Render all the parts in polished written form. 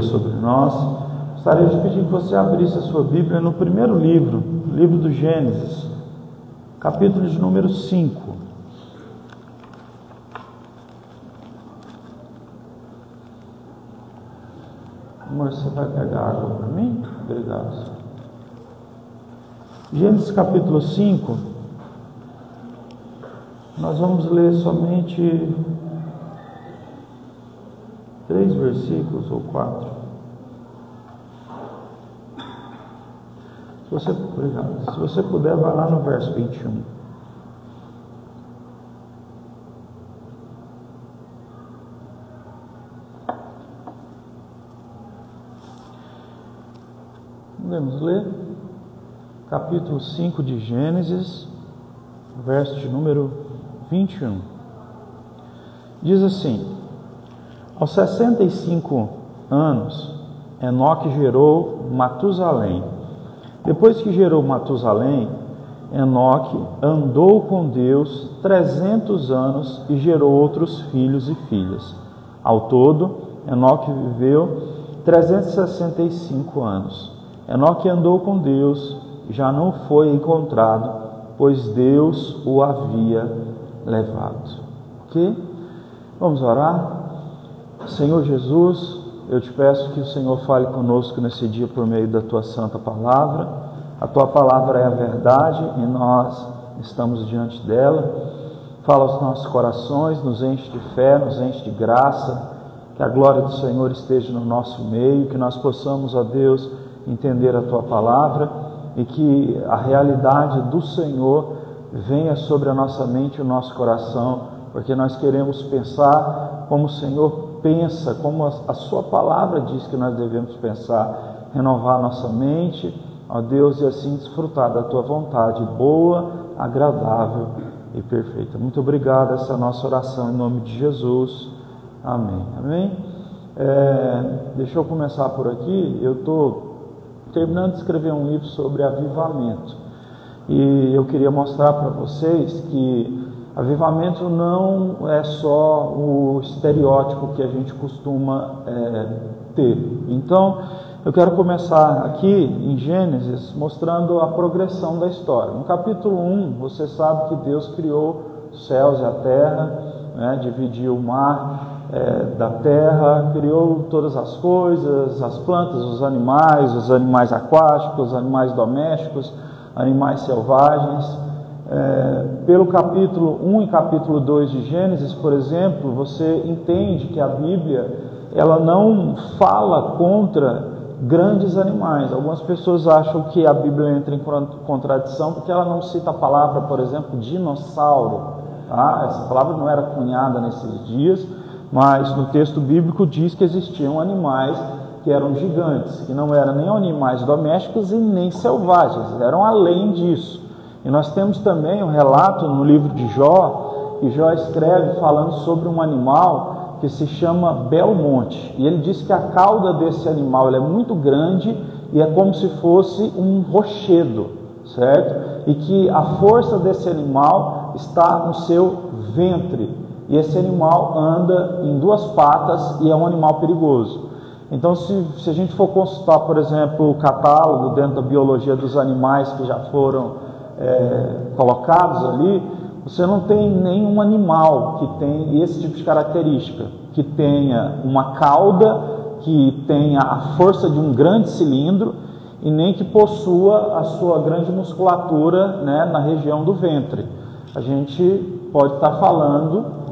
sobre nós. Gostaria de pedir que você abrisse a sua Bíblia no primeiro livro do Gênesis, capítulo de número 5. Amor, você vai pegar água para mim? Obrigado. Gênesis capítulo 5, nós vamos ler somente 3 versículos ou 4. Obrigado. Se você puder, vai lá no verso 21. Vamos ler capítulo 5 de Gênesis, verso de número 21. Diz assim: aos 65 anos, Enoque gerou Matusalém. Depois que gerou Matusalém, Enoque andou com Deus 300 anos e gerou outros filhos e filhas. Ao todo, Enoque viveu 365 anos. Enoque andou com Deus, já não foi encontrado, pois Deus o havia levado. Ok? Vamos orar? Senhor Jesus, eu te peço que o Senhor fale conosco nesse dia por meio da tua santa palavra. A tua palavra é a verdade e nós estamos diante dela. Fala aos nossos corações, nos enche de fé, nos enche de graça, que a glória do Senhor esteja no nosso meio, que nós possamos, ó Deus, entender a tua palavra e que a realidade do Senhor venha sobre a nossa mente e o nosso coração, porque nós queremos pensar como o Senhor pensa, como a sua palavra diz que nós devemos pensar, renovar nossa mente, ó Deus, e assim desfrutar da tua vontade boa, agradável e perfeita. Muito obrigado, essa é a nossa oração em nome de Jesus. Amém. Amém? Deixa eu começar por aqui. Eu estou terminando de escrever um livro sobre avivamento e eu queria mostrar para vocês que avivamento não é só o estereótipo que a gente costuma ter. Então, eu quero começar aqui em Gênesis mostrando a progressão da história. No capítulo 1, você sabe que Deus criou os céus e a terra, né, dividiu o mar da terra, criou todas as coisas, as plantas, os animais aquáticos, os animais domésticos, animais selvagens. Pelo capítulo 1 e capítulo 2 de Gênesis, por exemplo, você entende que a Bíblia ela não fala contra grandes animais. Algumas pessoas acham que a Bíblia entra em contradição porque ela não cita a palavra, por exemplo, dinossauro. Tá? Essa palavra não era cunhada nesses dias, mas no texto bíblico diz que existiam animais que eram gigantes, que não eram nem animais domésticos e nem selvagens, eram além disso. E nós temos também um relato no livro de Jó, que Jó escreve falando sobre um animal que se chama Belmonte. E ele diz que a cauda desse animal ela é muito grande e é como se fosse um rochedo, certo? E que a força desse animal está no seu ventre. E esse animal anda em 2 patas e é um animal perigoso. Então, se a gente for consultar, por exemplo, o catálogo dentro da biologia dos animais que já foram colocados ali, você não tem nenhum animal que tem esse tipo de característica, que tenha uma cauda, que tenha a força de um grande cilindro e nem que possua a sua grande musculatura, né, na região do ventre. A gente pode estar falando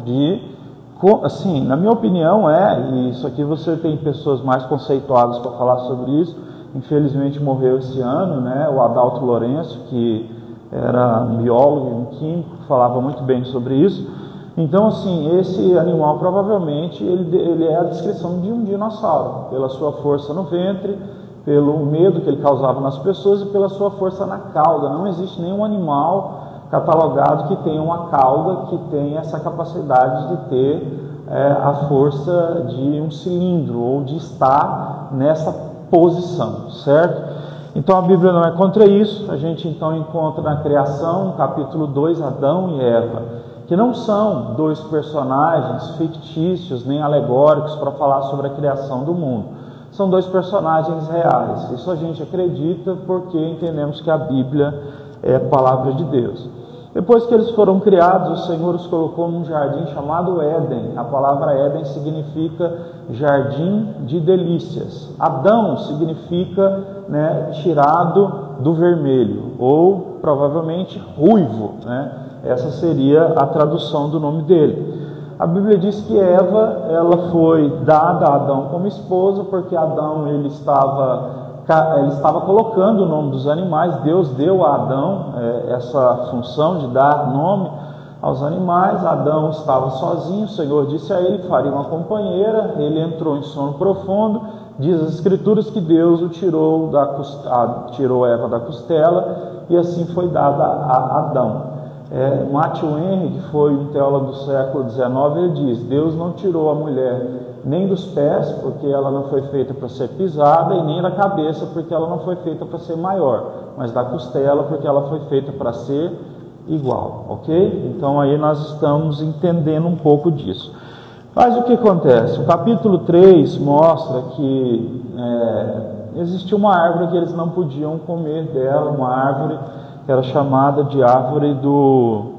assim, na minha opinião e isso aqui você tem pessoas mais conceituadas para falar sobre isso. Infelizmente morreu esse ano, né, o Adalto Lourenço, que era um biólogo e um químico, que falava muito bem sobre isso. Então, assim, esse animal provavelmente ele é a descrição de um dinossauro, pela sua força no ventre, pelo medo que ele causava nas pessoas e pela sua força na cauda. Não existe nenhum animal catalogado que tenha uma cauda, que tenha essa capacidade de ter a força de um cilindro ou de estar nessa posição, certo? Então a Bíblia não é contra isso. A gente então encontra na criação, no capítulo 2, Adão e Eva, que não são 2 personagens fictícios nem alegóricos para falar sobre a criação do mundo. são dois personagens reais. Isso a gente acredita porque entendemos que a Bíblia é a palavra de Deus. Depois que eles foram criados, o Senhor os colocou num jardim chamado Éden. A palavra Éden significa jardim de delícias. Adão significa, tirado do vermelho, ou provavelmente ruivo, Essa seria a tradução do nome dele. A Bíblia diz que Eva, ela foi dada a Adão como esposa, porque Adão ele estava colocando o nome dos animais. Deus deu a Adão essa função de dar nome aos animais. Adão estava sozinho, o Senhor disse a ele que faria uma companheira. Ele entrou em sono profundo. Diz as Escrituras que Deus o tirou Eva da costela, e assim foi dada a Adão. Matthew Henry, que foi um teólogo do século XIX, ele diz: Deus não tirou a mulher nem dos pés, porque ela não foi feita para ser pisada, e nem da cabeça, porque ela não foi feita para ser maior, mas da costela, porque ela foi feita para ser igual, ok? Então aí nós estamos entendendo um pouco disso. Mas o que acontece? O capítulo 3 mostra que existia uma árvore que eles não podiam comer dela, uma árvore que era chamada de árvore do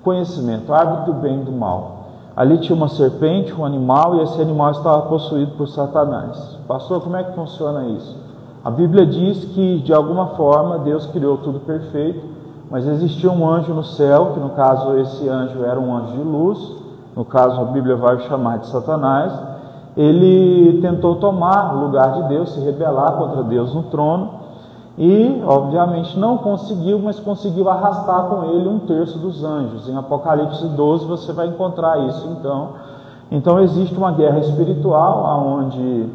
conhecimento, árvore do bem e do mal. Ali tinha uma serpente, um animal, e esse animal estava possuído por Satanás. Pastor, como é que funciona isso? A Bíblia diz que, de alguma forma, Deus criou tudo perfeito, mas existia um anjo no céu, que no caso esse anjo era um anjo de luz, no caso a Bíblia vai chamar de Satanás. Ele tentou tomar o lugar de Deus, se rebelar contra Deus no trono, e obviamente não conseguiu, mas conseguiu arrastar com ele 1/3 dos anjos. Em Apocalipse 12 você vai encontrar isso. Então existe uma guerra espiritual, onde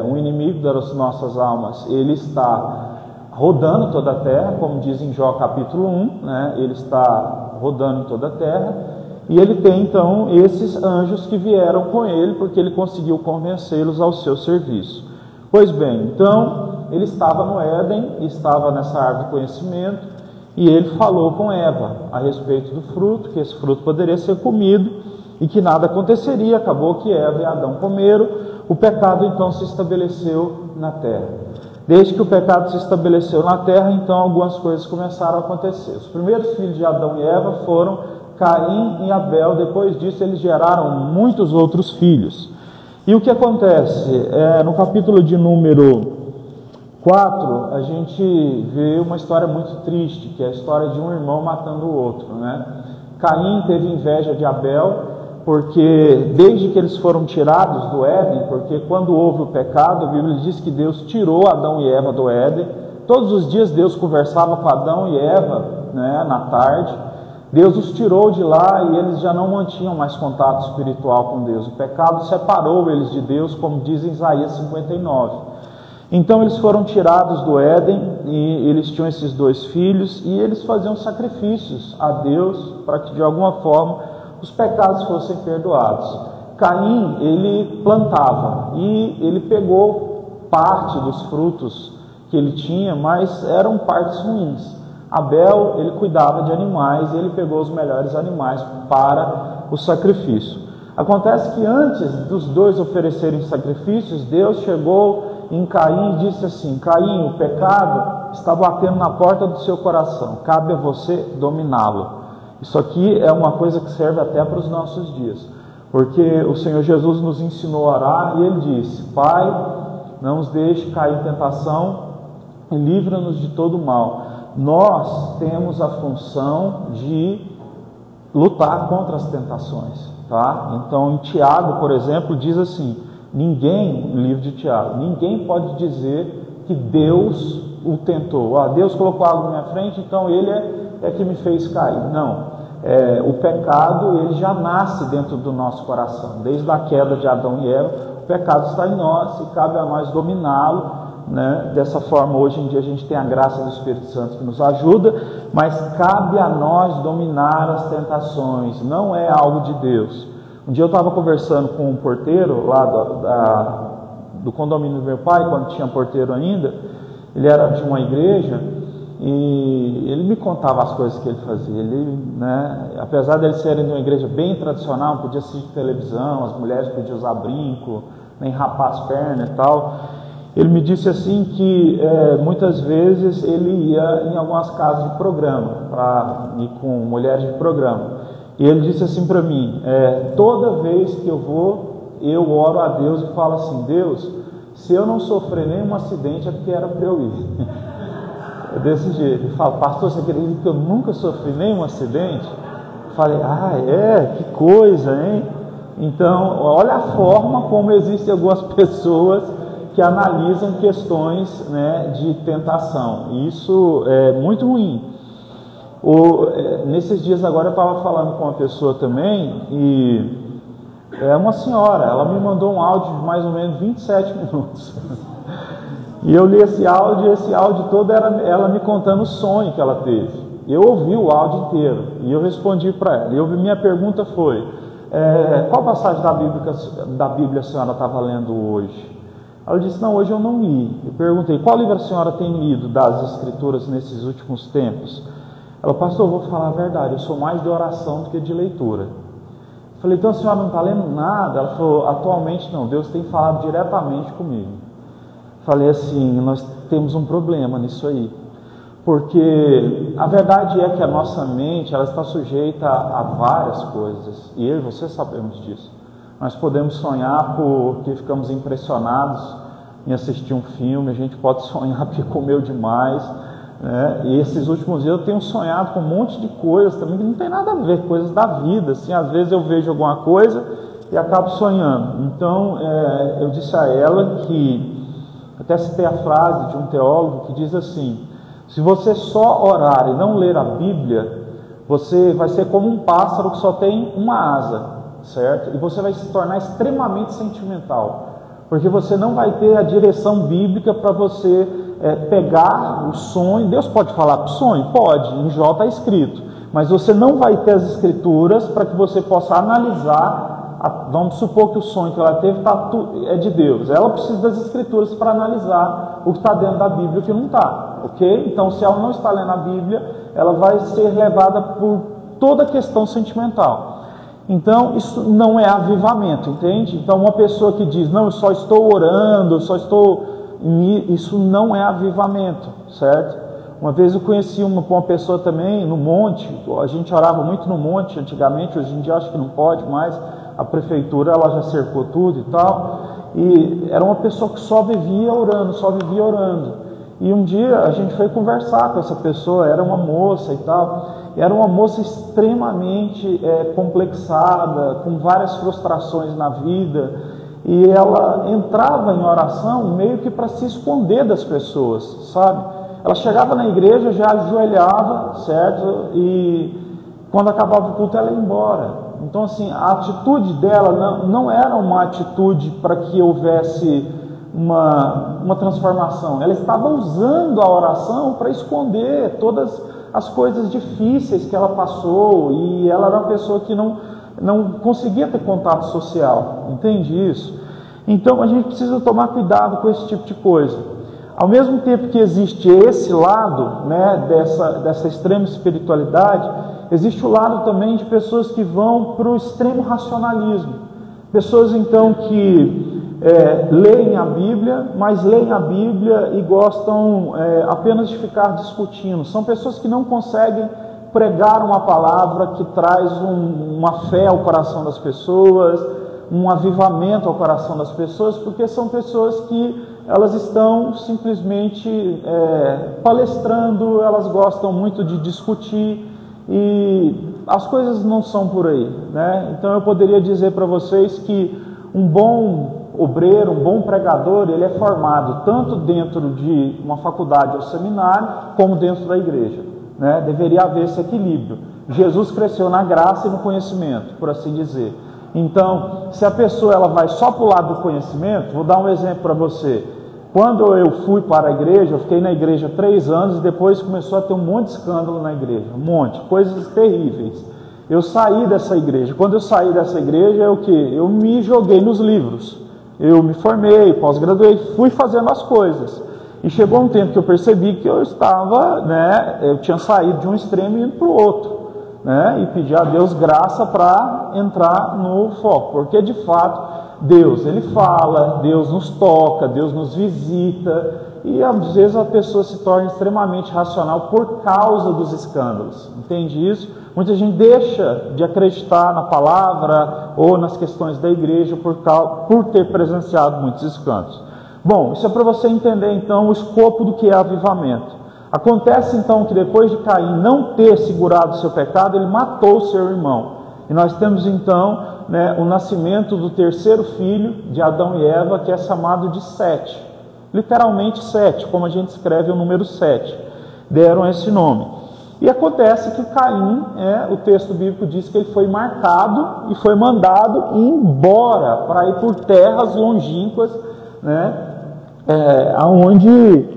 o inimigo das nossas almas, ele está rodando toda a terra, como diz em Jó capítulo 1, ele está rodando em toda a terra, e ele tem então esses anjos que vieram com ele, porque ele conseguiu convencê-los ao seu serviço. Pois bem, então ele estava no Éden, estava nessa árvore do conhecimento, e ele falou com Eva a respeito do fruto, que esse fruto poderia ser comido e que nada aconteceria. Acabou que Eva e Adão comeram, o pecado então se estabeleceu na terra. Desde que o pecado se estabeleceu na terra, então algumas coisas começaram a acontecer. Os primeiros filhos de Adão e Eva foram Caim e Abel. Depois disso eles geraram muitos outros filhos. E o que acontece? No capítulo de número 4, a gente vê uma história muito triste, que é a história de um irmão matando o outro, Caim teve inveja de Abel, porque desde que eles foram tirados do Éden, porque quando houve o pecado, a Bíblia diz que Deus tirou Adão e Eva do Éden. Todos os dias Deus conversava com Adão e Eva, na tarde. Deus os tirou de lá e eles já não mantinham mais contato espiritual com Deus. O pecado separou eles de Deus, como diz em Isaías 59. Então eles foram tirados do Éden, e eles tinham esses 2 filhos, e eles faziam sacrifícios a Deus para que de alguma forma os pecados fossem perdoados. Caim, ele plantava, e ele pegou parte dos frutos que ele tinha, mas eram partes ruins. Abel, ele cuidava de animais, e ele pegou os melhores animais para o sacrifício. Acontece que antes dos 2 oferecerem sacrifícios, Deus chegou em Caim e disse assim: Caim, o pecado está batendo na porta do seu coração, cabe a você dominá-lo. Isso aqui é uma coisa que serve até para os nossos dias, porque o Senhor Jesus nos ensinou a orar, e Ele disse: Pai, não nos deixe cair em tentação e livra-nos de todo mal. Nós temos a função de lutar contra as tentações, tá? Então em Tiago, por exemplo, diz assim: ninguém, no livro de Tiago, ninguém pode dizer que Deus o tentou. Deus colocou algo na minha frente, então Ele é que me fez cair. Não, o pecado, ele já nasce dentro do nosso coração. Desde a queda de Adão e Eva, o pecado está em nós e cabe a nós dominá-lo. Dessa forma, hoje em dia a gente tem a graça do Espírito Santo que nos ajuda, mas cabe a nós dominar as tentações, não é algo de Deus. Um dia eu estava conversando com um porteiro lá do condomínio do meu pai, quando tinha porteiro ainda. Ele era de uma igreja e ele me contava as coisas que ele fazia. Ele, apesar de eles serem de uma igreja bem tradicional, podia assistir televisão, as mulheres podiam usar brinco, nem rapar as pernas e tal. Ele me disse assim que muitas vezes ele ia em algumas casas de programa, para ir com mulheres de programa. E ele disse assim para mim, toda vez que eu vou, eu oro a Deus e falo assim, Deus, se eu não sofrer nenhum acidente é porque era para eu ir. É desse jeito. Ele fala, pastor, você acredita que eu nunca sofri nenhum acidente? Eu falei, que coisa, hein? Então, olha a forma como existem algumas pessoas que analisam questões, né, de tentação. Isso é muito ruim. Nesses dias agora eu estava falando com uma pessoa também, e é uma senhora, ela me mandou um áudio de mais ou menos 27 minutos. E eu li esse áudio todo era ela me contando o sonho que ela teve. Eu ouvi o áudio inteiro e eu respondi para ela. E minha pergunta foi, qual passagem da Bíblia a senhora estava lendo hoje? Ela disse, não, hoje eu não li. Eu perguntei, qual livro a senhora tem lido das Escrituras nesses últimos tempos? Ela, pastor, eu vou falar a verdade, eu sou mais de oração do que de leitura. Eu falei, então a senhora não está lendo nada? Ela falou, atualmente não, Deus tem falado diretamente comigo. Eu falei assim, nós temos um problema nisso aí. Porque a verdade é que a nossa mente, ela está sujeita a várias coisas. E eu e você sabemos disso. Nós podemos sonhar porque ficamos impressionados em assistir um filme, a gente pode sonhar porque comeu demais, né? E esses últimos dias eu tenho sonhado com um monte de coisas também que não tem nada a ver, coisas da vida, assim, às vezes eu vejo alguma coisa e acabo sonhando. Então, eu disse a ela que, até citei a frase de um teólogo que diz assim, se você só orar e não ler a Bíblia, você vai ser como um pássaro que só tem uma asa, certo? E você vai se tornar extremamente sentimental, porque você não vai ter a direção bíblica para você pegar o sonho. Deus pode falar para o sonho? Pode, em Jó está escrito, mas você não vai ter as escrituras para que você possa analisar. Vamos supor que o sonho que ela teve é de Deus, ela precisa das escrituras para analisar o que está dentro da Bíblia e o que não está, ok? Então, se ela não está lendo a Bíblia, ela vai ser levada por toda a questão sentimental. Então, isso não é avivamento, entende? Então, uma pessoa que diz, não, eu só estou orando, isso não é avivamento, certo? Uma vez eu conheci uma pessoa também no monte, a gente orava muito no monte antigamente, hoje em dia acho que não pode mais, a prefeitura ela já cercou tudo e tal, e era uma pessoa que só vivia orando. E um dia a gente foi conversar com essa pessoa, era uma moça e tal, e era uma moça extremamente complexada, com várias frustrações na vida, e ela entrava em oração meio que para se esconder das pessoas, sabe? Ela chegava na igreja, já ajoelhava, certo? E quando acabava o culto ela ia embora. Então, assim, a atitude dela não era uma atitude para que houvesse uma transformação. Ela estava usando a oração para esconder todas as coisas difíceis que ela passou, e ela era uma pessoa que não conseguia ter contato social, entende isso? Então a gente precisa tomar cuidado com esse tipo de coisa. Ao mesmo tempo que existe esse lado, né, dessa extrema espiritualidade, existe o lado também de pessoas que vão para o extremo racionalismo. Pessoas então que leem a Bíblia, mas leem a Bíblia e gostam apenas de ficar discutindo. São pessoas que não conseguem pregar uma palavra que traz uma fé ao coração das pessoas, um avivamento ao coração das pessoas, porque são pessoas que elas estão simplesmente palestrando, elas gostam muito de discutir, e as coisas não são por aí, né? Então eu poderia dizer para vocês que um bom obreiro, um bom pregador, ele é formado tanto dentro de uma faculdade ou seminário, como dentro da igreja, né? Deveria haver esse equilíbrio. Jesus cresceu na graça e no conhecimento, por assim dizer. Então, se a pessoa ela vai só para o lado do conhecimento, vou dar um exemplo para você. Quando eu fui para a igreja, eu fiquei na igreja 3 anos e depois começou a ter um monte de escândalo na igreja, um monte, coisas terríveis. Eu saí dessa igreja. Quando eu saí dessa igreja, eu me joguei nos livros. Eu me formei, pós-graduei, fui fazendo as coisas. E chegou um tempo que eu percebi que eu estava, eu tinha saído de um extremo e indo para o outro, e pedi a Deus graça para entrar no foco, porque de fato Deus, Ele fala, Deus nos toca, Deus nos visita, e às vezes a pessoa se torna extremamente racional por causa dos escândalos, entende isso? Muita gente deixa de acreditar na palavra ou nas questões da igreja por ter presenciado muitos escândalos. Bom, isso é para você entender então o escopo do que é avivamento. Acontece então que depois de Caim não ter segurado o seu pecado, ele matou o seu irmão. E nós temos então o nascimento do terceiro filho de Adão e Eva, que é chamado de Sete. Literalmente Sete, como a gente escreve o número 7. Deram esse nome. E acontece que Caim, o texto bíblico diz que ele foi marcado e foi mandado embora para ir por terras longínquas, onde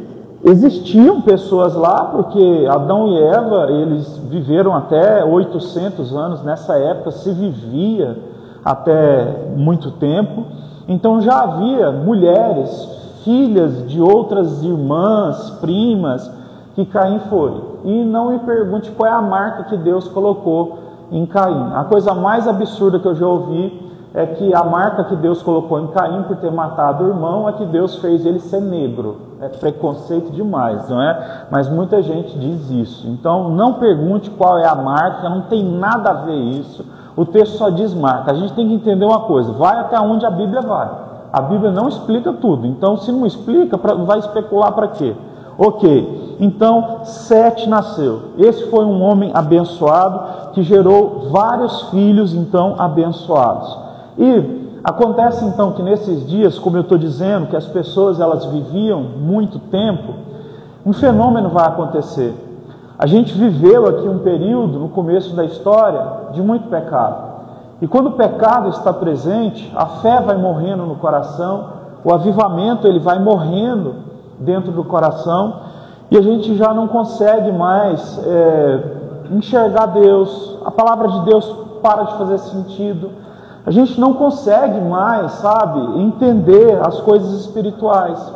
existiam pessoas lá, porque Adão e Eva, eles viveram até 800 anos, nessa época se vivia até muito tempo, então já havia mulheres, filhas de outras irmãs, primas, que Caim foi. E não me pergunte qual é a marca que Deus colocou em Caim. A coisa mais absurda que eu já ouvi é que a marca que Deus colocou em Caim por ter matado o irmão é que Deus fez ele ser negro. É preconceito demais, não é? Mas muita gente diz isso. Então não pergunte qual é a marca, não tem nada a ver isso. O texto só diz marca. A gente tem que entender uma coisa, vai até onde a Bíblia vai. A Bíblia não explica tudo, então se não explica, vai especular para quê? Ok, então Sete nasceu. Esse foi um homem abençoado que gerou vários filhos então abençoados. E acontece então que nesses dias, como eu estou dizendo, que as pessoas elas viviam muito tempo, um fenômeno vai acontecer. A gente viveu aqui um período no começo da história de muito pecado. E quando o pecado está presente, a fé vai morrendo no coração, o avivamento ele vai morrendo dentro do coração, e a gente já não consegue mais enxergar Deus, a palavra de Deus para de fazer sentido, a gente não consegue mais, entender as coisas espirituais.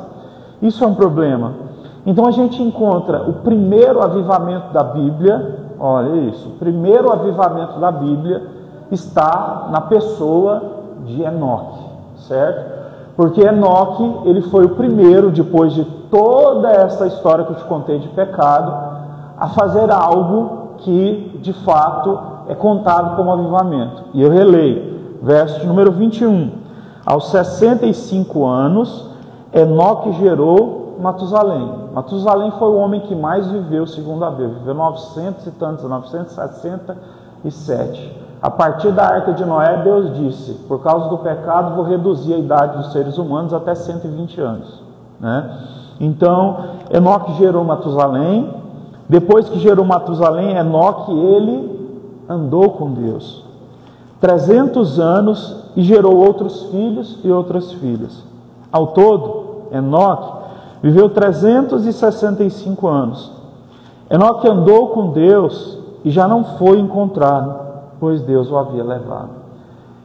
Isso é um problema. Então a gente encontra o primeiro avivamento da Bíblia, olha isso, o primeiro avivamento da Bíblia está na pessoa de Enoque, certo? Porque Enoque, ele foi o primeiro, depois de toda essa história que eu te contei de pecado, a fazer algo que, de fato, é contado como avivamento. E eu releio, verso de número 21. Aos 65 anos, Enoque gerou Matusalém. Matusalém foi o homem que mais viveu, segundo a Bíblia. Viveu 967. A partir da arca de Noé, Deus disse, por causa do pecado, vou reduzir a idade dos seres humanos até 120 anos. Então, Enoque gerou Matusalém. Depois que gerou Matusalém, Enoque, ele andou com Deus 300 anos e gerou outros filhos e outras filhas. Ao todo, Enoque viveu 365 anos. Enoque andou com Deus e já não foi encontrado, pois Deus o havia levado.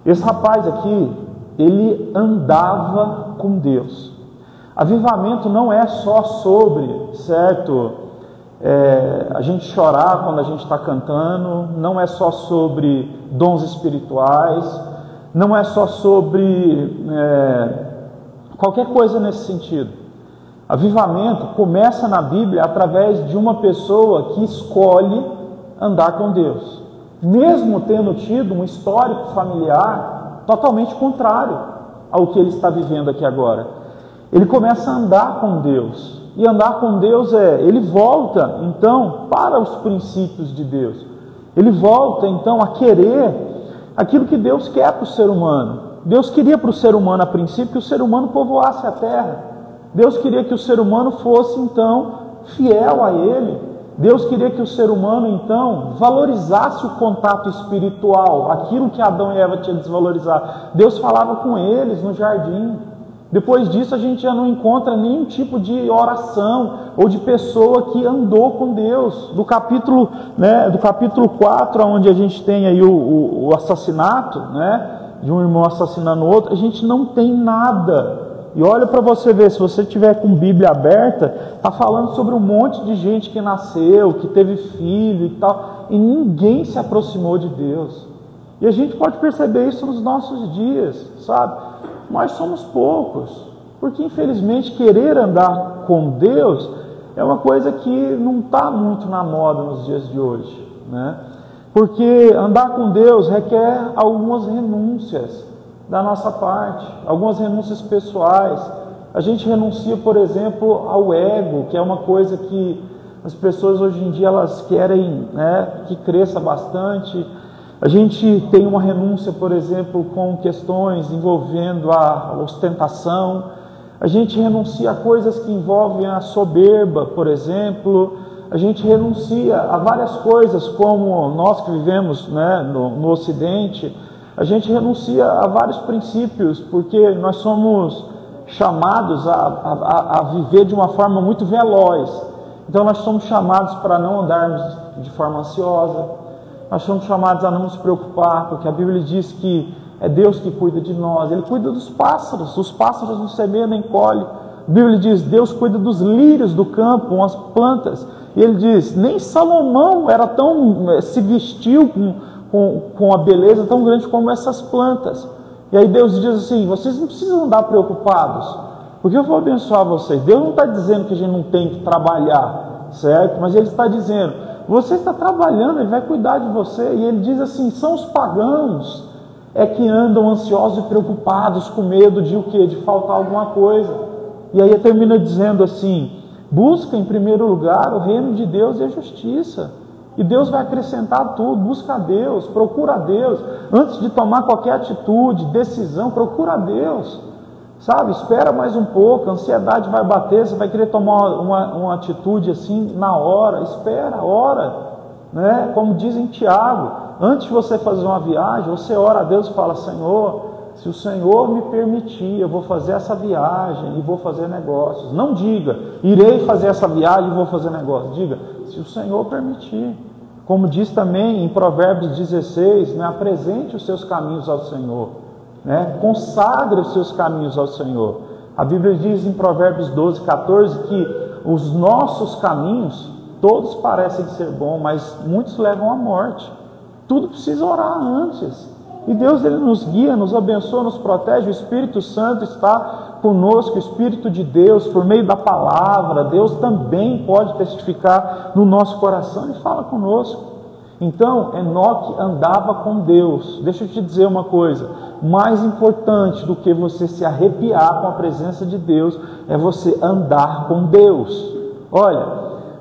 Esse rapaz aqui, ele andava com Deus. Avivamento não é só sobre, certo, a gente chorar quando a gente está cantando, não é só sobre dons espirituais, não é só sobre qualquer coisa nesse sentido. Avivamento começa na Bíblia através de uma pessoa que escolhe andar com Deus, mesmo tendo tido um histórico familiar totalmente contrário ao que ele está vivendo aqui agora. Ele começa a andar com Deus, e andar com Deus ele volta então para os princípios de Deus, ele volta então a querer aquilo que Deus quer para o ser humano. Deus queria para o ser humano a princípio que o ser humano povoasse a terra, Deus queria que o ser humano fosse então fiel a Ele, Deus queria que o ser humano, então, valorizasse o contato espiritual, aquilo que Adão e Eva tinham desvalorizado. Deus falava com eles no jardim. Depois disso, a gente já não encontra nenhum tipo de oração ou de pessoa que andou com Deus. Do capítulo 4, onde a gente tem aí o assassinato, de um irmão assassinando o outro, a gente não tem nada. E olha para você ver, se você tiver com Bíblia aberta, está falando sobre um monte de gente que nasceu, que teve filho e tal, e ninguém se aproximou de Deus. E a gente pode perceber isso nos nossos dias, sabe? nós somos poucos, porque infelizmente querer andar com Deus é uma coisa que não está muito na moda nos dias de hoje, né? Porque andar com Deus requer algumas renúncias da nossa parte, algumas renúncias pessoais. A gente renuncia, por exemplo, ao ego, que é uma coisa que as pessoas hoje em dia elas querem, né, que cresça bastante. A gente tem uma renúncia, por exemplo, com questões envolvendo a ostentação. A gente renuncia a coisas que envolvem a soberba, por exemplo. A gente renuncia a várias coisas, como nós que vivemos, né, no Ocidente. A gente renuncia a vários princípios, porque nós somos chamados a viver de uma forma muito veloz. Então nós somos chamados para não andarmos de forma ansiosa. Nós somos chamados a não nos preocupar, porque a Bíblia diz que é Deus que cuida de nós. Ele cuida dos pássaros. Os pássaros não semeiam nem colhem. A Bíblia diz, Deus cuida dos lírios do campo, as plantas. E ele diz, nem Salomão se vestiu com a beleza tão grande como essas plantas. E aí Deus diz assim, vocês não precisam andar preocupados, porque eu vou abençoar vocês. Deus não está dizendo que a gente não tem que trabalhar, certo? Mas Ele está dizendo, você está trabalhando, Ele vai cuidar de você. E Ele diz assim, são os pagãos que andam ansiosos e preocupados, com medo de o quê? De faltar alguma coisa. E aí ele termina dizendo assim, busca em primeiro lugar o reino de Deus e a justiça. E Deus vai acrescentar tudo. Busca a Deus, procura a Deus. Antes de tomar qualquer atitude, decisão, procura a Deus. Sabe, espera mais um pouco, a ansiedade vai bater, você vai querer tomar uma atitude assim na hora. Espera, ora, né? Como diz em Tiago, antes de você fazer uma viagem, você ora a Deus e fala, Senhor, se o Senhor me permitir, eu vou fazer essa viagem e vou fazer negócios. Não diga, irei fazer essa viagem e vou fazer negócios. Diga, se o Senhor permitir. Como diz também em Provérbios 16, né, apresente os seus caminhos ao Senhor, né, consagre os seus caminhos ao Senhor. A Bíblia diz em Provérbios 12, 14 que os nossos caminhos, todos parecem ser bons, mas muitos levam à morte. Tudo precisa orar antes. E Deus, Ele nos guia, nos abençoa, nos protege. O Espírito Santo está conosco, o Espírito de Deus, por meio da palavra. Deus também pode testificar no nosso coração e fala conosco. Então, Enoque andava com Deus. Deixa eu te dizer uma coisa, mais importante do que você se arrepiar com a presença de Deus, é você andar com Deus. Olha,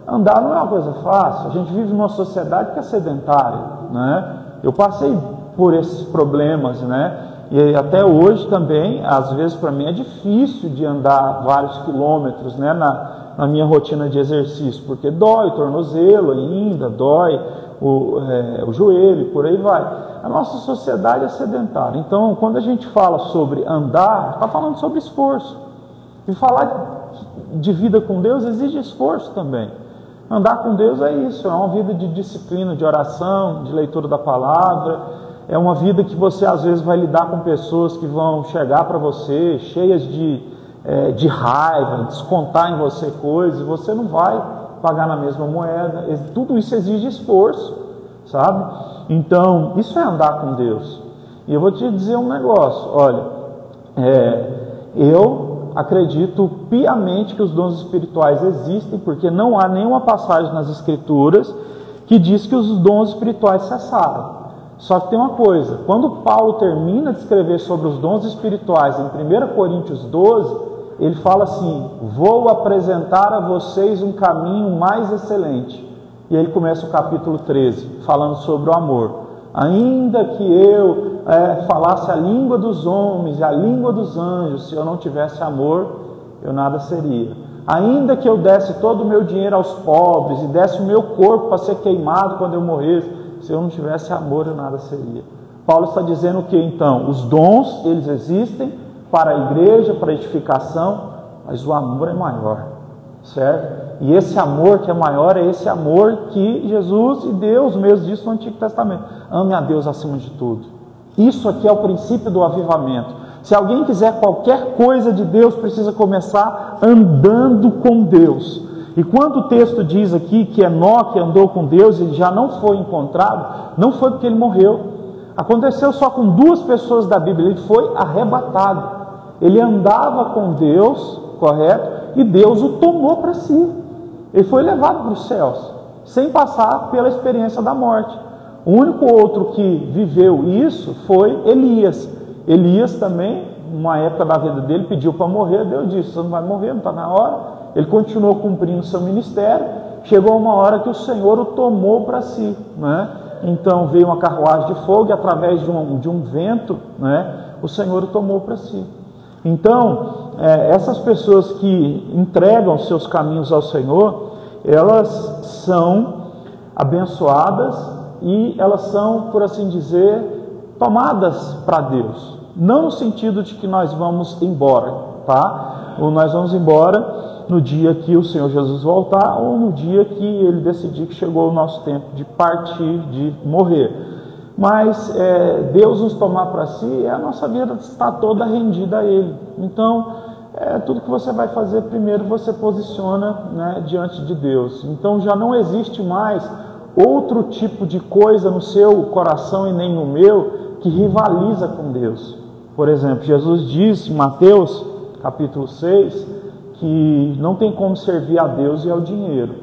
andar não é uma coisa fácil. A gente vive numa sociedade que é sedentária, né? Eu passei por esses problemas, né? E até hoje também, às vezes para mim é difícil de andar vários quilômetros, né? Na minha rotina de exercício, porque dói o tornozelo ainda, dói o joelho, por aí vai. A nossa sociedade é sedentária. Então, quando a gente fala sobre andar, está falando sobre esforço. E falar de vida com Deus exige esforço também. Andar com Deus é isso, é uma vida de disciplina, de oração, de leitura da palavra. É uma vida que você às vezes vai lidar com pessoas que vão chegar para você cheias de raiva, descontar em você coisas, e você não vai pagar na mesma moeda. Tudo isso exige esforço, sabe? Então, isso é andar com Deus. E eu vou te dizer um negócio, olha, eu acredito piamente que os dons espirituais existem, porque não há nenhuma passagem nas Escrituras que diz que os dons espirituais cessaram. Só que tem uma coisa, quando Paulo termina de escrever sobre os dons espirituais em 1 Coríntios 12, ele fala assim, vou apresentar a vocês um caminho mais excelente. E ele começa o capítulo 13, falando sobre o amor. Ainda que eu falasse a língua dos homens e a língua dos anjos, se eu não tivesse amor, eu nada seria. Ainda que eu desse todo o meu dinheiro aos pobres e desse o meu corpo para ser queimado quando eu morresse, se eu não tivesse amor, eu nada seria. Paulo está dizendo o que então? Os dons, eles existem para a igreja, para a edificação, mas o amor é maior, certo? E esse amor que é maior é esse amor que Jesus e Deus mesmo disse no Antigo Testamento. Ame a Deus acima de tudo. Isso aqui é o princípio do avivamento. Se alguém quiser qualquer coisa de Deus, precisa começar andando com Deus. E quando o texto diz aqui que Enoque andou com Deus, ele já não foi encontrado, não foi porque ele morreu. Aconteceu só com 2 pessoas da Bíblia, ele foi arrebatado. Ele andava com Deus, correto? E Deus o tomou para si. Ele foi levado para os céus, sem passar pela experiência da morte. O único outro que viveu isso foi Elias. Elias também, numa época da vida dele, pediu para morrer. Deus disse: você não vai morrer, não está na hora. Ele continuou cumprindo seu ministério. Chegou uma hora que o Senhor o tomou para si, né? Então veio uma carruagem de fogo e através de um vento, né, o Senhor o tomou para si. Então, essas pessoas que entregam seus caminhos ao Senhor, elas são abençoadas e elas são, por assim dizer, tomadas para Deus. Não no sentido de que nós vamos embora, tá? Ou nós vamos embora no dia que o Senhor Jesus voltar, ou no dia que Ele decidir que chegou o nosso tempo de partir, de morrer. Mas Deus nos tomar para si, a nossa vida está toda rendida a Ele. Então, tudo que você vai fazer, primeiro você posiciona, né, diante de Deus. Então já não existe mais outro tipo de coisa no seu coração e nem no meu que rivaliza com Deus. Por exemplo, Jesus diz em Mateus capítulo 6, que não tem como servir a Deus e ao dinheiro,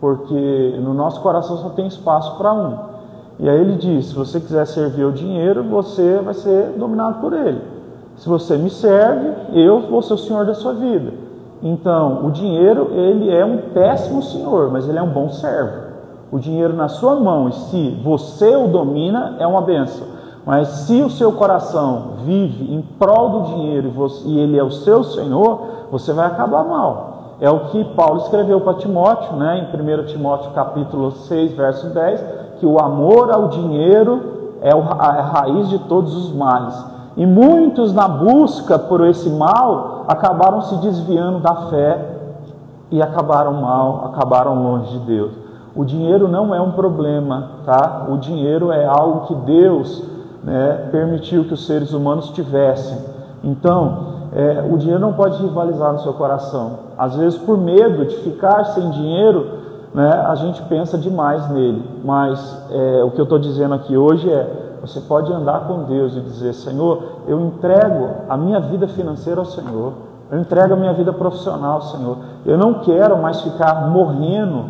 porque no nosso coração só tem espaço para um. E aí ele diz: se você quiser servir ao dinheiro, você vai ser dominado por ele. Se você me serve, eu vou ser o senhor da sua vida. Então, o dinheiro, ele é um péssimo senhor, mas ele é um bom servo. O dinheiro na sua mão, e se você o domina, é uma bênção. Mas se o seu coração vive em prol do dinheiro e ele é o seu senhor, você vai acabar mal. É o que Paulo escreveu para Timóteo, né, em 1 Timóteo capítulo 6, verso 10, que o amor ao dinheiro é a raiz de todos os males. E muitos, na busca por esse mal, acabaram se desviando da fé e acabaram mal, acabaram longe de Deus. O dinheiro não é um problema, tá? O dinheiro é algo que Deus, né, permitiu que os seres humanos tivessem. Então, o dinheiro não pode rivalizar no seu coração. Às vezes, por medo de ficar sem dinheiro, né, a gente pensa demais nele. Mas o que eu estou dizendo aqui hoje você pode andar com Deus e dizer: Senhor, eu entrego a minha vida financeira ao Senhor, eu entrego a minha vida profissional ao Senhor. Eu não quero mais ficar morrendo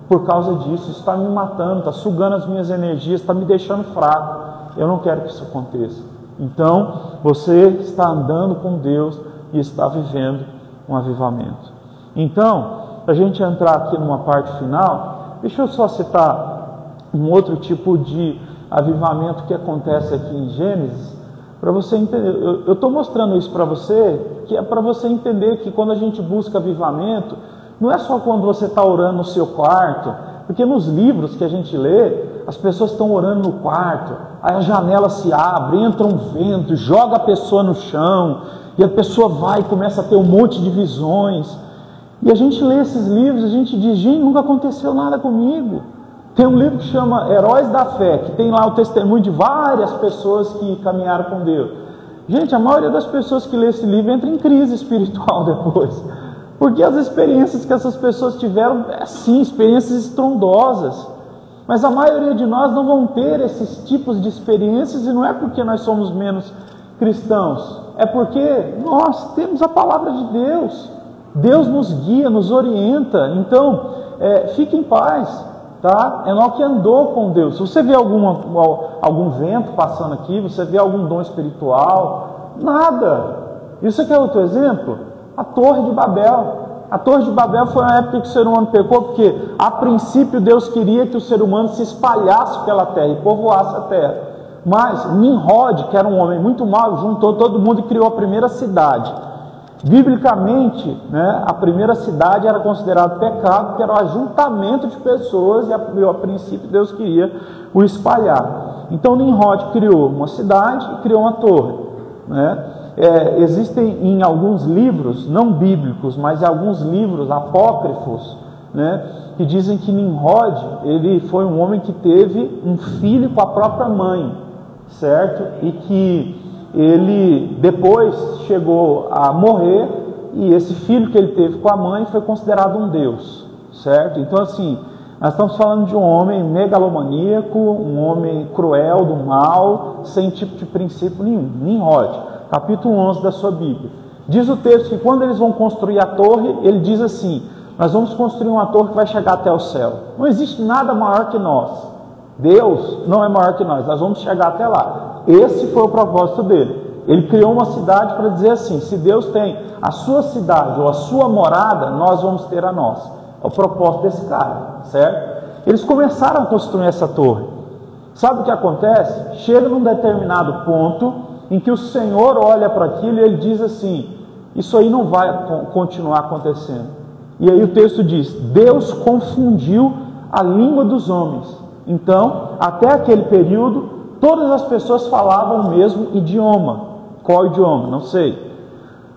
por causa disso. Isso está me matando, está sugando as minhas energias, está me deixando fraco. Eu não quero que isso aconteça. Então, você está andando com Deus e está vivendo um avivamento. Então, para a gente entrar aqui numa parte final, deixa eu só citar um outro tipo de avivamento que acontece aqui em Gênesis, para você entender. Eu estou mostrando isso para você, que é para você entender que quando a gente busca avivamento, não é só quando você está orando no seu quarto, porque nos livros que a gente lê, as pessoas estão orando no quarto, aí a janela se abre, entra um vento, joga a pessoa no chão, e a pessoa vai e começa a ter um monte de visões. E a gente lê esses livros, a gente diz: gente, nunca aconteceu nada comigo. Tem um livro que chama Heróis da Fé, que tem lá o testemunho de várias pessoas que caminharam com Deus. Gente, a maioria das pessoas que lê esse livro entra em crise espiritual depois, porque as experiências que essas pessoas tiveram, sim, experiências estrondosas. Mas a maioria de nós não vão ter esses tipos de experiências, e não é porque nós somos menos cristãos, é porque nós temos a palavra de Deus. Deus nos guia, nos orienta. Então, fique em paz, tá? Enoque andou com Deus. Se você vê algum vento passando aqui, você vê algum dom espiritual, nada. Isso aqui é outro exemplo? A Torre de Babel. A Torre de Babel foi uma época que o ser humano pecou, porque a princípio Deus queria que o ser humano se espalhasse pela terra e povoasse a terra. Mas Nimrod, que era um homem muito mau, juntou todo mundo e criou a primeira cidade. Biblicamente, né, a primeira cidade era considerada pecado, porque era um ajuntamento de pessoas, e a princípio Deus queria o espalhar. Então Nimrod criou uma cidade e criou uma torre, né? Existem em alguns livros, não bíblicos, mas em alguns livros apócrifos, né, que dizem que Nimrod, ele foi um homem que teve um filho com a própria mãe, certo? E que ele depois chegou a morrer, e esse filho que ele teve com a mãe foi considerado um deus, certo? Então, assim, nós estamos falando de um homem megalomaníaco, um homem cruel, do mal, sem tipo de princípio nenhum. Nimrod, capítulo 11 da sua Bíblia. Diz o texto que quando eles vão construir a torre, ele diz assim: nós vamos construir uma torre que vai chegar até o céu. Não existe nada maior que nós. Deus não é maior que nós vamos chegar até lá. Esse foi o propósito dele. Ele criou uma cidade para dizer assim: se Deus tem a sua cidade ou a sua morada, nós vamos ter a nossa. É o propósito desse cara, certo? Eles começaram a construir essa torre. Sabe o que acontece? Chega num determinado ponto em que o Senhor olha para aquilo e ele diz assim: isso aí não vai continuar acontecendo. E aí o texto diz: Deus confundiu a língua dos homens. Então, até aquele período, todas as pessoas falavam o mesmo idioma. Qual idioma? Não sei.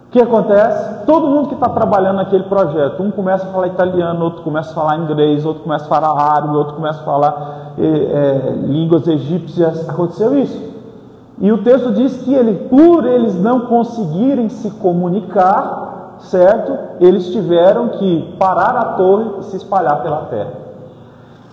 O que acontece? Todo mundo que está trabalhando naquele projeto, um começa a falar italiano, outro começa a falar inglês, outro começa a falar árabe, outro começa a falar línguas egípcias. Aconteceu isso. E o texto diz que por eles não conseguirem se comunicar, certo? Eles tiveram que parar a torre e se espalhar pela terra.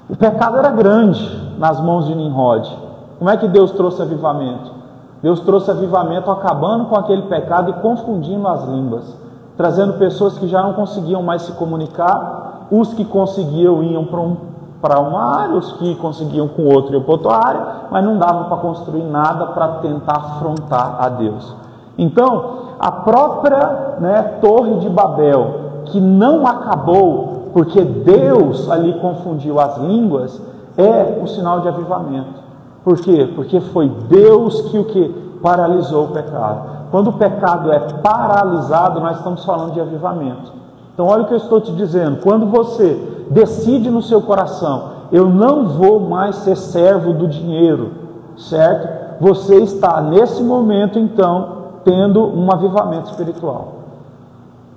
O pecado era grande nas mãos de Nimrod. Como é que Deus trouxe avivamento? Deus trouxe avivamento acabando com aquele pecado e confundindo as línguas, trazendo pessoas que já não conseguiam mais se comunicar. Os que conseguiam iam para uma área, os que conseguiam com outro iam para outra área, mas não dava para construir nada para tentar afrontar a Deus. Então, a própria Torre de Babel, que não acabou porque Deus ali confundiu as línguas, é o sinal de avivamento. Por quê? Porque foi Deus que paralisou o pecado. Quando o pecado é paralisado, nós estamos falando de avivamento. Então olha o que eu estou te dizendo: quando você decide no seu coração, eu não vou mais ser servo do dinheiro, certo? Você está nesse momento então tendo um avivamento espiritual.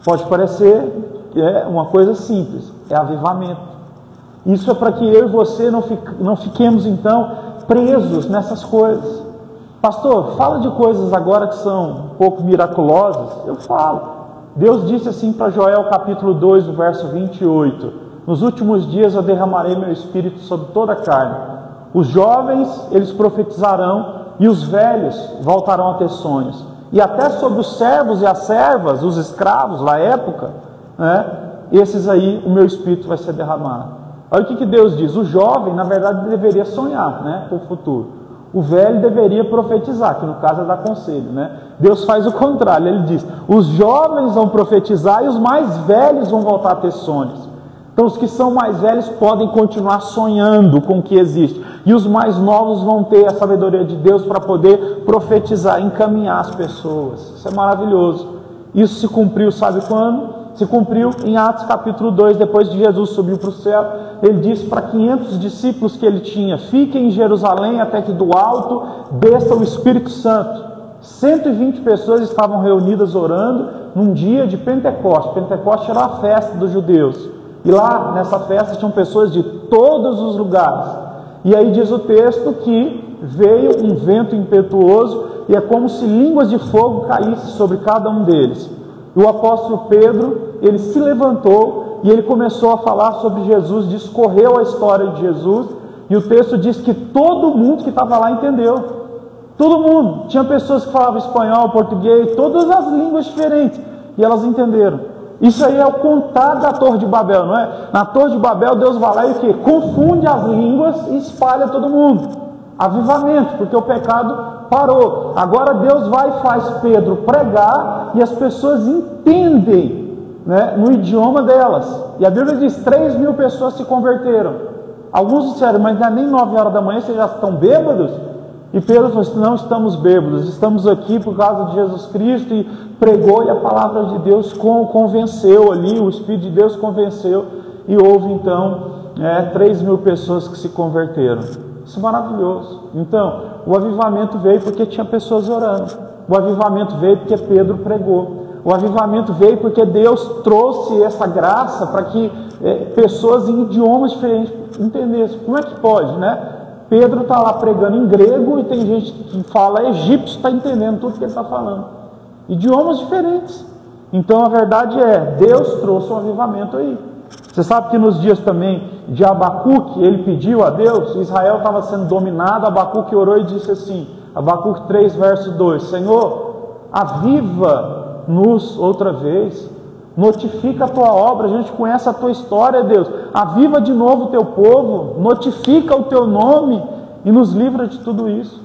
Pode parecer que é uma coisa simples, é avivamento. Isso é para que eu e você não fiquemos então presos nessas coisas. Pastor, fala de coisas agora que são um pouco miraculosas. Eu falo. Deus disse assim para Joel capítulo 2, verso 28: nos últimos dias eu derramarei meu espírito sobre toda a carne. Os jovens, eles profetizarão, e os velhos voltarão a ter sonhos. E até sobre os servos e as servas, os escravos da época, esses aí, o meu espírito vai ser derramado. Olha o que Deus diz: o jovem, na verdade, deveria sonhar com o futuro. O velho deveria profetizar, que no caso é dar conselho. Deus faz o contrário, ele diz: os jovens vão profetizar e os mais velhos vão voltar a ter sonhos. Então os que são mais velhos podem continuar sonhando com o que existe, e os mais novos vão ter a sabedoria de Deus para poder profetizar, encaminhar as pessoas. Isso é maravilhoso. Isso se cumpriu, sabe quando? Se cumpriu em Atos capítulo 2, depois de Jesus subiu para o céu. Ele disse para 500 discípulos que ele tinha: fiquem em Jerusalém até que do alto desça o Espírito Santo. 120 pessoas estavam reunidas orando num dia de Pentecostes. Pentecostes era a festa dos judeus, e lá nessa festa tinham pessoas de todos os lugares. E aí diz o texto que veio um vento impetuoso, e é como se línguas de fogo caíssem sobre cada um deles. E o apóstolo Pedro, ele se levantou e ele começou a falar sobre Jesus, discorreu a história de Jesus, e o texto diz que todo mundo que estava lá entendeu. Todo mundo. Tinha pessoas que falavam espanhol, português, todas as línguas diferentes, e elas entenderam. Isso aí é o contar da Torre de Babel, não é? Na Torre de Babel, Deus vai lá e o quê? Confunde as línguas e espalha todo mundo. Avivamento, porque o pecado parou. Agora Deus vai e faz Pedro pregar, e as pessoas entendem, no idioma delas. E a Bíblia diz: 3.000 pessoas se converteram. Alguns disseram: mas não é nem 9 horas da manhã, vocês já estão bêbados? E Pedro falou assim: não estamos bêbados, estamos aqui por causa de Jesus Cristo. E pregou, e a palavra de Deus convenceu ali, o Espírito de Deus convenceu, e houve então 3.000 pessoas que se converteram. Isso é maravilhoso. Então, o avivamento veio porque tinha pessoas orando. O avivamento veio porque Pedro pregou. O avivamento veio porque Deus trouxe essa graça para que pessoas em idiomas diferentes entendessem. Como é que pode, Pedro está lá pregando em grego e tem gente que fala egípcio, está entendendo tudo que ele está falando. Idiomas diferentes. Então a verdade é, Deus trouxe um avivamento aí. Você sabe que nos dias também de Abacuque, ele pediu a Deus, Israel estava sendo dominado, Abacuque orou e disse assim, Abacuque 3, verso 2, Senhor, aviva Aviva-nos outra vez. Notifica a tua obra, a gente conhece a tua história, Deus. Aviva de novo o teu povo, notifica o teu nome e nos livra de tudo isso.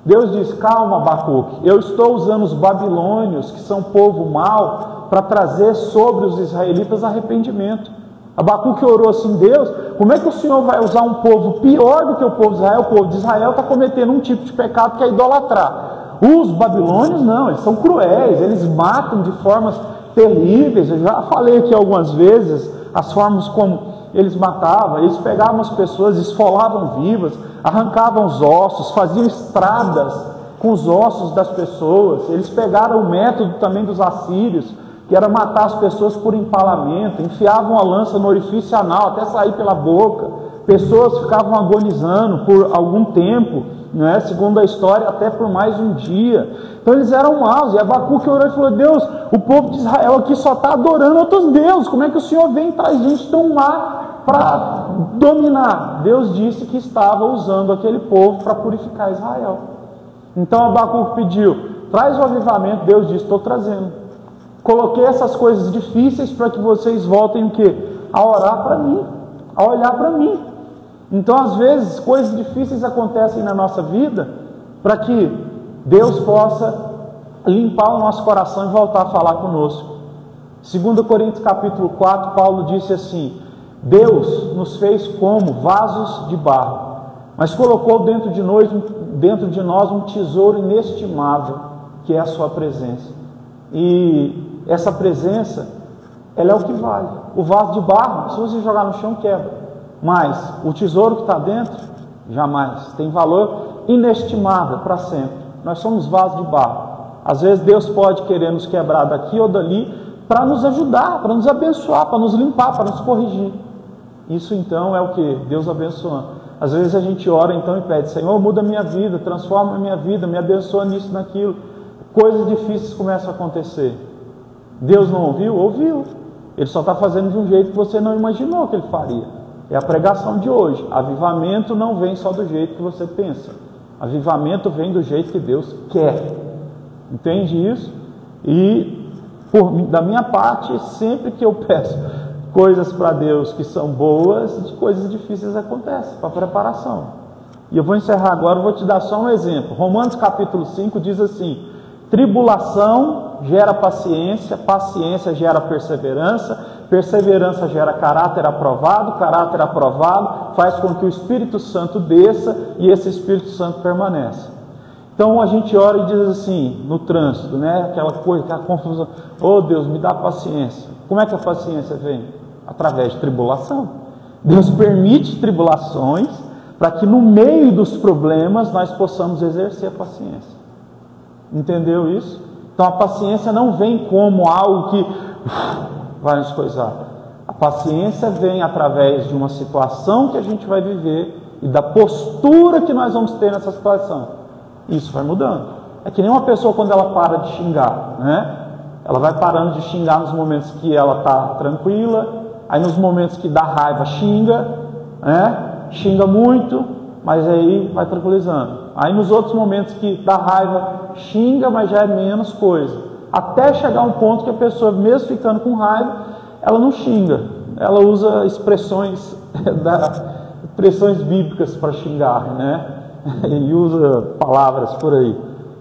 Deus diz: calma, Abacuque, eu estou usando os babilônios, que são povo mau, para trazer sobre os israelitas arrependimento. Abacuque orou assim: Deus, como é que o Senhor vai usar um povo pior do que o povo de Israel? O povo de Israel está cometendo um tipo de pecado que é idolatrar. Os babilônios não, eles são cruéis, eles matam de formas terríveis. Eu já falei aqui algumas vezes as formas como eles matavam. Eles pegavam as pessoas, esfolavam vivas, arrancavam os ossos, faziam estradas com os ossos das pessoas. Eles pegaram o método também dos assírios, que era matar as pessoas por empalamento, enfiavam a lança no orifício anal até sair pela boca. Pessoas ficavam agonizando por algum tempo, né? Segundo a história, até por mais um dia. Então eles eram maus, e Abacuque orou e falou: Deus, o povo de Israel aqui só está adorando outros deuses, como é que o Senhor vem e traz gente tão má para dominar? Deus disse que estava usando aquele povo para purificar Israel. Então Abacuque pediu: traz o avivamento. Deus disse: estou trazendo. Coloquei essas coisas difíceis para que vocês voltem o quê? A orar para mim, a olhar para mim. Então, às vezes, coisas difíceis acontecem na nossa vida para que Deus possa limpar o nosso coração e voltar a falar conosco. 2 Coríntios capítulo 4, Paulo disse assim: Deus nos fez como vasos de barro, mas colocou dentro de nós um tesouro inestimável, que é a sua presença. E essa presença, ela é o que vale. O vaso de barro, se você jogar no chão, quebra. Mas o tesouro que está dentro, jamais. Tem valor inestimável para sempre. Nós somos vasos de barro. Às vezes Deus pode querer nos quebrar daqui ou dali para nos ajudar, para nos abençoar, para nos limpar, para nos corrigir. Isso então é o que? Deus abençoando. Às vezes a gente ora então e pede: Senhor, muda a minha vida, transforma a minha vida, me abençoa nisso, naquilo. Coisas difíceis começam a acontecer. Deus não ouviu? Ouviu. Ele só está fazendo de um jeito que você não imaginou que ele faria. É a pregação de hoje. Avivamento não vem só do jeito que você pensa. Avivamento vem do jeito que Deus quer. Entende isso? E da minha parte, sempre que eu peço coisas para Deus que são boas, coisas difíceis acontecem para preparação. E eu vou encerrar agora, vou te dar só um exemplo. Romanos capítulo 5 diz assim: tribulação gera paciência, paciência gera perseverança, perseverança gera caráter aprovado faz com que o Espírito Santo desça e esse Espírito Santo permaneça. Então a gente ora e diz assim, no trânsito, né? Aquela coisa, aquela confusão: oh Deus, me dá paciência. Como é que a paciência vem? Através de tribulação. Deus permite tribulações para que no meio dos problemas nós possamos exercer a paciência. Entendeu isso? Então a paciência não vem como algo que vai nos coisar. A paciência vem através de uma situação que a gente vai viver e da postura que nós vamos ter nessa situação. Isso vai mudando. É que nem uma pessoa quando ela para de xingar, né? Ela vai parando de xingar nos momentos que ela está tranquila, aí nos momentos que dá raiva xinga, né? Xinga muito, mas aí vai tranquilizando. Aí nos outros momentos que dá raiva, xinga, mas já é menos coisa. Até chegar um ponto que a pessoa, mesmo ficando com raiva, ela não xinga. Ela usa expressões bíblicas para xingar, né? E usa palavras por aí.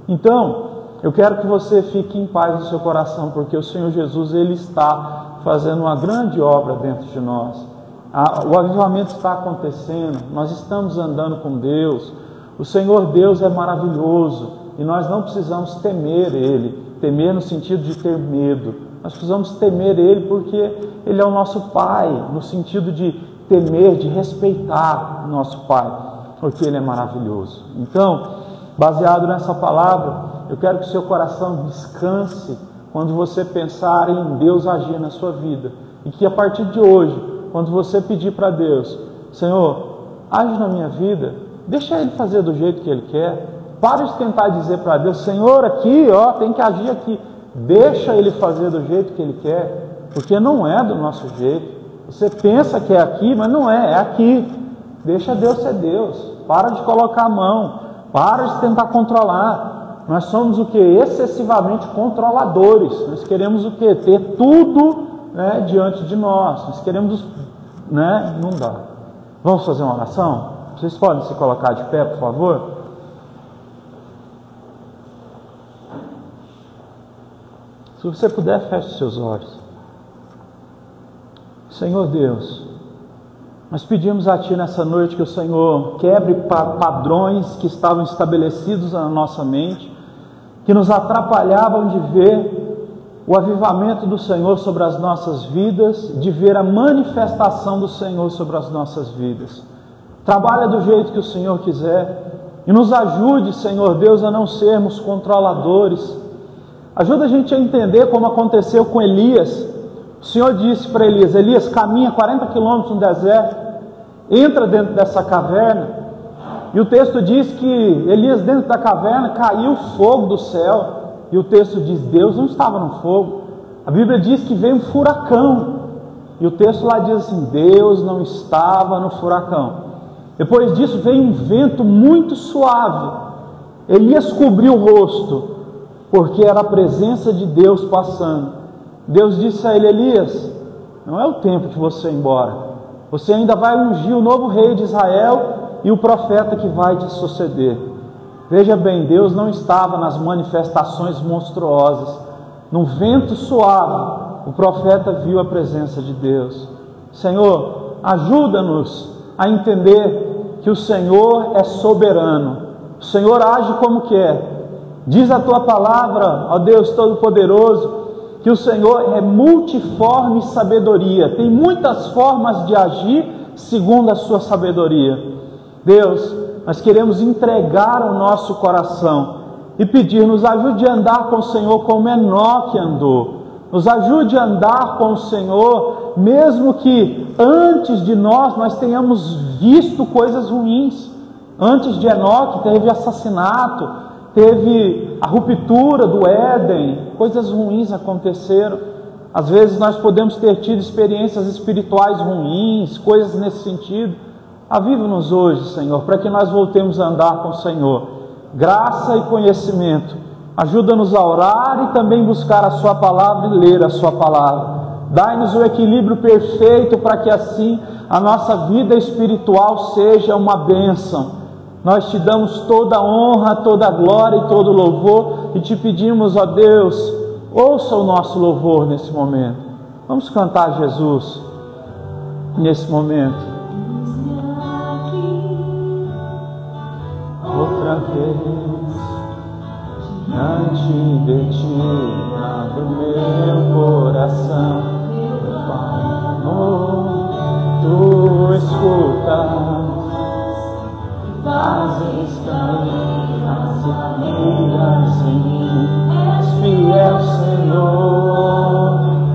Então, eu quero que você fique em paz no seu coração, porque o Senhor Jesus, Ele está fazendo uma grande obra dentro de nós. O avivamento está acontecendo, nós estamos andando com Deus. O Senhor Deus é maravilhoso e nós não precisamos temer Ele, temer no sentido de ter medo. Nós precisamos temer Ele porque Ele é o nosso Pai, no sentido de temer, de respeitar o nosso Pai, porque Ele é maravilhoso. Então, baseado nessa palavra, eu quero que o seu coração descanse quando você pensar em Deus agir na sua vida, e que a partir de hoje, quando você pedir para Deus: Senhor, age na minha vida, deixa Ele fazer do jeito que Ele quer. Para de tentar dizer para Deus: Senhor, aqui, ó, tem que agir aqui. Deixa Ele fazer do jeito que Ele quer, porque não é do nosso jeito. Você pensa que é aqui, mas não é, é aqui. Deixa Deus ser Deus. Para de colocar a mão, para de tentar controlar. Nós somos o que? Excessivamente controladores. Nós queremos o que? Ter tudo, né, diante de nós. Nós queremos, né? Não dá. Vamos fazer uma oração? Vocês podem se colocar de pé, por favor? Se você puder, feche os seus olhos. Senhor Deus, nós pedimos a Ti nessa noite que o Senhor quebre padrões que estavam estabelecidos na nossa mente, que nos atrapalhavam de ver o avivamento do Senhor sobre as nossas vidas, de ver a manifestação do Senhor sobre as nossas vidas. Trabalha do jeito que o Senhor quiser e nos ajude, Senhor Deus, a não sermos controladores. Ajuda a gente a entender como aconteceu com Elias. O Senhor disse para Elias: Elias, caminha 40 quilômetros no deserto, entra dentro dessa caverna. E o texto diz que Elias, dentro da caverna, caiu fogo do céu. E o texto diz: Deus não estava no fogo. A Bíblia diz que veio um furacão. E o texto lá diz assim: Deus não estava no furacão. Depois disso veio um vento muito suave. Elias cobriu o rosto, porque era a presença de Deus passando. Deus disse a ele: Elias, não é o tempo de você ir embora. Você ainda vai ungir o novo rei de Israel e o profeta que vai te suceder. Veja bem, Deus não estava nas manifestações monstruosas. Num vento suave, o profeta viu a presença de Deus. Senhor, ajuda-nos a entender que o Senhor é soberano. O Senhor age como quer. Diz a Tua palavra, ó Deus Todo-Poderoso, que o Senhor é multiforme sabedoria. Tem muitas formas de agir segundo a Sua sabedoria. Deus, nós queremos entregar o nosso coração e pedir: nos ajude a andar com o Senhor como Enoque andou. Nos ajude a andar com o Senhor, mesmo que antes de nós tenhamos visto coisas ruins. Antes de Enoque teve assassinato, teve a ruptura do Éden, coisas ruins aconteceram. Às vezes nós podemos ter tido experiências espirituais ruins, coisas nesse sentido. Aviva-nos hoje, Senhor, para que nós voltemos a andar com o Senhor. Graça e conhecimento. Ajuda-nos a orar e também buscar a Sua palavra e ler a Sua palavra. Dai-nos o equilíbrio perfeito para que assim a nossa vida espiritual seja uma bênção. Nós Te damos toda a honra, toda a glória e todo o louvor e Te pedimos, ó Deus, ouça o nosso louvor nesse momento. Vamos cantar Jesus nesse momento. Outra vez diante de Ti abro meu coração, meu Pai amor, Tu escutas, fazes caminhas em mim, és fiel, Senhor,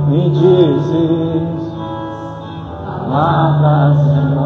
me dizes, palavras em